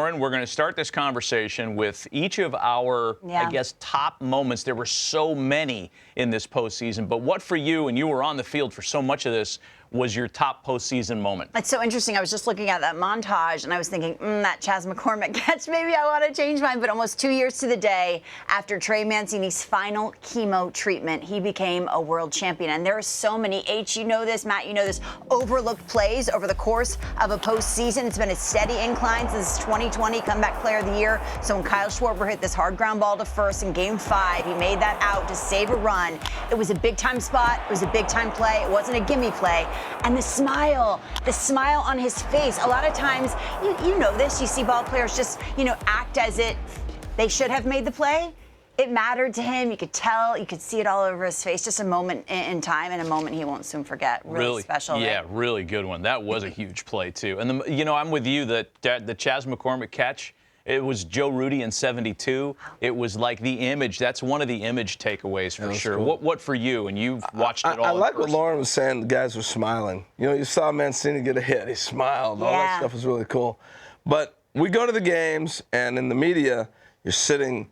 Lauren, we're going to start this conversation with each of our, I guess, top moments. There were so many in this postseason, but what for you, and you were on the field for so much of this, was your top postseason moment? It's so interesting. I was just looking at that montage, and I was thinking, that Chas McCormick catch, maybe I want to change mine. But almost 2 years to the day after Trey Mancini's final chemo treatment, he became a world champion. And there are so many, H, you know this, Matt, you know this, overlooked plays over the course of a postseason. It's been a steady incline since 2020 Comeback Player of the Year. So when Kyle Schwarber hit this hard ground ball to first in Game 5, he made that out to save a run. It was a big-time spot. It was a big-time play. It wasn't a gimme play. And the smile on his face. A lot of times, you know this, you see ball players just, act as if they should have made the play. It mattered to him. You could tell, you could see it all over his face. Just a moment in time and a moment he won't soon forget. Really special. Yeah, right? Really good one. That was a huge play, too. And, I'm with you that the Chas McCormick catch, it was Joe Rudy in 72. It was like the image. That's one of the image takeaways for sure. Cool. What for you? And you've watched it all. I like what Lauren was saying. The guys were smiling. You saw Mancini get a hit. He smiled. All that stuff was really cool. But we go to the games, and in the media, you're sitting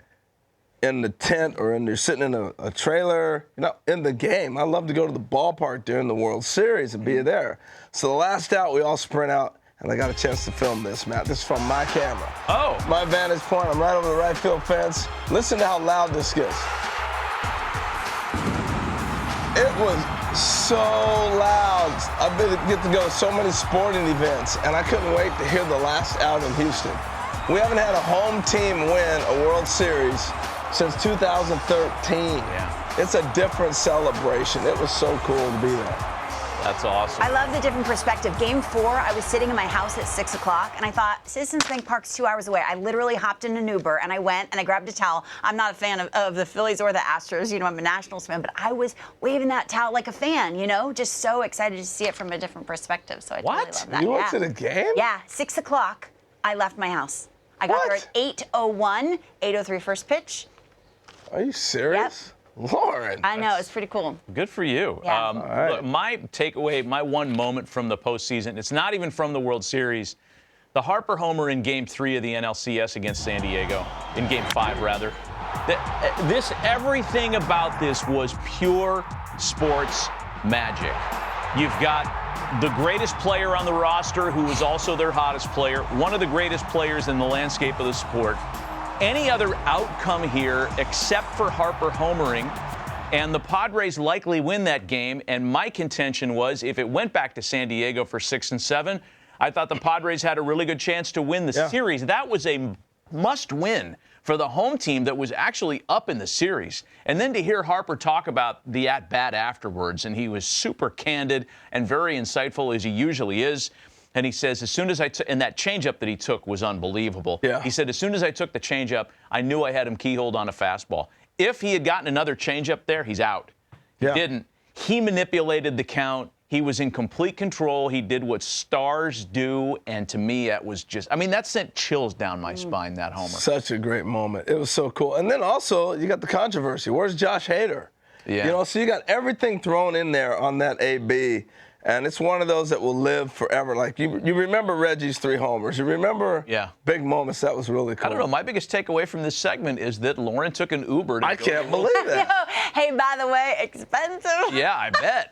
in the tent or you're sitting in a trailer, in the game. I love to go to the ballpark during the World Series and be there. So the last out, we all sprint out. And I got a chance to film this, Matt. This is from my camera. Oh. My vantage point. I'm right over the right field fence. Listen to how loud this gets. It was so loud. I've been get to go to so many sporting events, and I couldn't wait to hear the last out in Houston. We haven't had a home team win a World Series since 2013. Yeah. It's a different celebration. It was so cool to be there. That's awesome. I love the different perspective. Game 4, I was sitting in my house at 6 o'clock, and I thought, Citizens Bank Park's 2 hours away. I literally hopped in an Uber, and I went, and I grabbed a towel. I'm not a fan of the Phillies or the Astros. I'm a Nationals fan, but I was waving that towel like a fan, just so excited to see it from a different perspective. So I totally love that. You went to the game? Yeah, 6 o'clock, I left my house. I got there at 8:01, 8:03 first pitch. Are you serious? Yep. Lauren. I know, it's pretty cool. Good for you. Yeah. Look, my takeaway, my one moment from the postseason, it's not even from the World Series. The Harper homer in Game 3 of the NLCS against San Diego, in Game 5 rather. Everything about this was pure sports magic. You've got the greatest player on the roster who was also their hottest player, one of the greatest players in the landscape of the sport. Any other outcome here except for Harper homering, and the Padres likely win that game. And my contention was if it went back to San Diego for 6 and 7, I thought the Padres had a really good chance to win the series. That was a must-win for the home team that was actually up in the series. And then to hear Harper talk about the at-bat afterwards, and he was super candid and very insightful as he usually is. And he says, as soon as and that changeup that he took was unbelievable. Yeah. He said, as soon as I took the changeup, I knew I had him keyholed on a fastball. If he had gotten another changeup there, he's out. He didn't. He manipulated the count. He was in complete control. He did what stars do. And to me, that was just, that sent chills down my spine, that homer. Such a great moment. It was so cool. And then also, you got the controversy. Where's Josh Hader? Yeah. So you got everything thrown in there on that AB. And it's one of those that will live forever. Like, you remember Reggie's 3 homers. You remember big moments. That was really cool. I don't know. My biggest takeaway from this segment is that Lauren took an Uber. I can't believe that. Hey, by the way, expensive. Yeah, I bet.